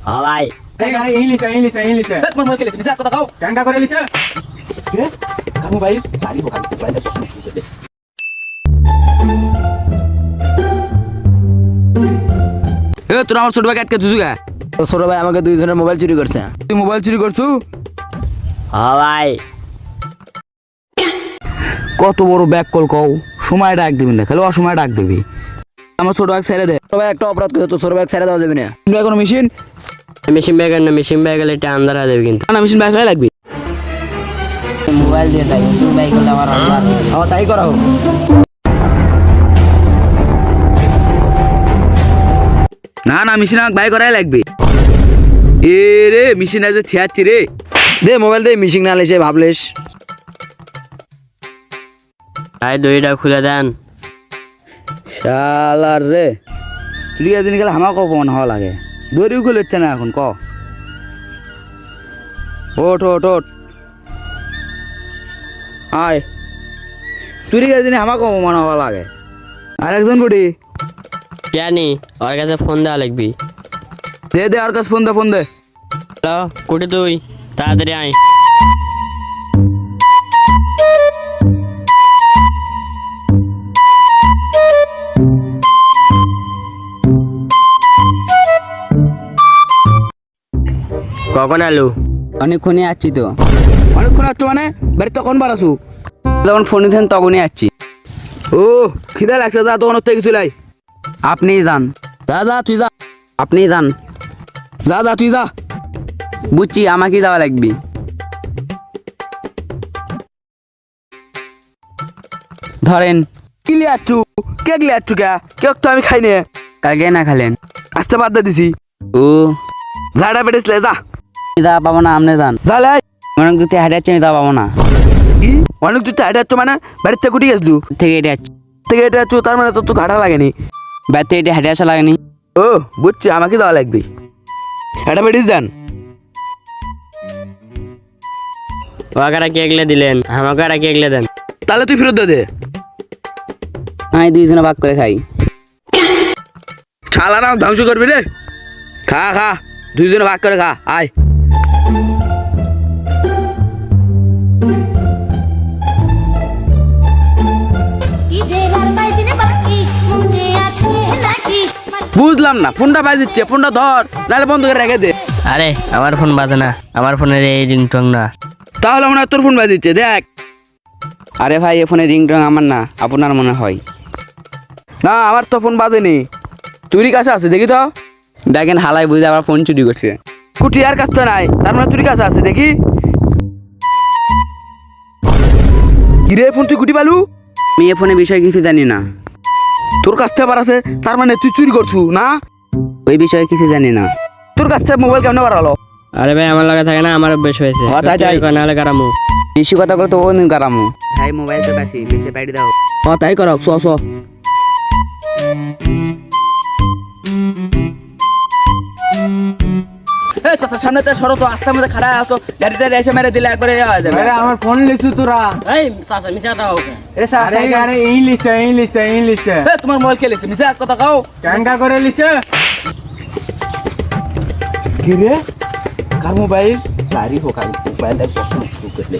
হ্যাঁ ভাই আরে ইংলিশে তোমার মোবাইল খেলেছি মিছা কথা কও কেনটা করে লিছে কে কার মোবাইল সারি হোক মোবাইলটা কখন শুরু করবে তোর আমার ছোট ভাই আটকে দিছু গা তোর ছোট ভাই আমাকে দুইজনের মোবাইল চুরি করছে। তুই মোবাইল চুরি করছু হ্যাঁ ভাই কত বড় ব্যাক কল কও সময় ডাক দিবি না খালি অসময় ডাক দিবি আমার ছোট ভাই ছেড়ে দে ছোট ভাই একটা অপরাধ করে তো ছোট ভাই ছেড়ে দেওয়া যাবে না। এখন মেশিন মেশিন ব্যাগ না মেশিন ব্যাগ গেলে এটা আন্দার হয়ে যাবে কিন্তু না মেশিন ব্যাক হয়ে লাগবে মোবাইল দিয়ে দেয় তুমি ব্যাগ করলে আমার আন্দার আমার তাই করা হোক না না মেশিন আমাকে বাই করাই লাগবে এ রে মেশিন আজ থিয়াচ্ছি রে দে মোবাইল দে মিশিং না লেসে ভাবলেস ভাই দড়িটা খুলে দেন শালার রে তুই একদিন গেলে আমাকে অপমান হওয়া লাগে দড়িও খুলে হচ্ছে না এখন ক ওঠ ওঠ ওঠ আয় তুই একদিন আমাকে অপমান হওয়া লাগে আর একজন কুটি জানি ওর কাছে ফোন দেওয়া লাগবি দে দে আর কাছে ফোন দে হ্যালো কুটি তুই তাড়াতাড়ি আয় কখন আলু অনেকক্ষণই আসছি তো। অনেকক্ষণ আসছো মানে বাড়ি তখন বাড়াছু যখন ফোন দিতেন তখনই আসছি। ও খিদা লাগছে যা তখন থেকে চলাই আপনিই যান, যা যা তুই যা আপনিই যান। যা যা তুই যা বুঝছি আমাকেই যাওয়া লাগবে। ধরেন কি লিয়ে আসছু কে লিয়ে আসছু কে কেক তো আমি খাই নে কালকে না খালেন। আসতে বাদ দিয়ে দিছি ও ঝাড়া বেড়েছিলে যা যা পাবো না, আপনি যান। যা লাই অনেক দূর থেকে হাঁটে যাচ্ছি, আমি তা পাবো না। কি অনেক তুই তো হেঁটে যাচ্ছ মানে বাড়ির থেকে কুটি গেছলু থেকে হেঁটে যাচ্ছি, থেকে হেঁটে যাচ্ছ তার মানে তোর তো ঘাটা লাগেনি বাড়ি থেকে হেঁটে হেঁটে আসা লাগেনি। ও বুঝছি আমাকে দেওয়া লাগবে এটা বেড়িস দেন ওয়াকারা কেকলে দিলেন আমাকে আর কেকলে দেন তাহলে তুই ফেরত দে দে আমি দুইজনে ভাগ করে খাই। ছালা না ধ্বংস করবি রে খা খা দুইজনে ভাগ করে খা আয় বুঝলাম না ফোনটা বাজ দিচ্ছে ফোনটা ধর নাহলে বন্ধ করে রেখে দে আরে আমার ফোন বাজে না আমার ফোনের এই রিংটং না তাহলে মনে হয় তোর ফোন বাজ দিচ্ছে দেখ আরে ভাই এ ফোনে রিংটং আমার না, আপনার মনে হয়। না আমার তো ফোন বাজেনি তুই কাছে আছে দেখি তো দেখেন হালাই বুঝে আবার ফোন চুরি করছে। কুটি আর কাছে তো নাই তার মানে তুই কাছে আছে দেখি কিরে ফোন তুই কুটি পালু আমি এ ফোনে বিষয়ে কিছু জানি না, তোর কাছ থেকে আবার আছে তার মানে তুই চুরি করছু না ওই বিষয়ে কিছু জানি না। তোর কাছ থেকে মোবাইল কেমনে বাড়ালো আরে ভাই আমার লাগা থাকে না আমার অভ্যেস হয়েছে তাই তাই। নাহলে কারামু বেশি কথা বলে তো ও গারামু। ভাই মোবাইল তো বেশি বেশি পাইডি দাও। তাই কর চ চ সামনে তো সরো তো আস্তে মধ্যে খাড়া আসো গাড়িটা এসে মেরে দিলে একবারে হয়ে যাবে আরে আমার ফোন লিছু তোরা এই সাসা মিছা দাও আরে ইংলিশে তোমার মোবাইল খেলেছে মিশা কথা খাও কেনটা করে লিছে কি রে কার মোবাইল সারি হোক মোবাইলটা কখন শুরু করলে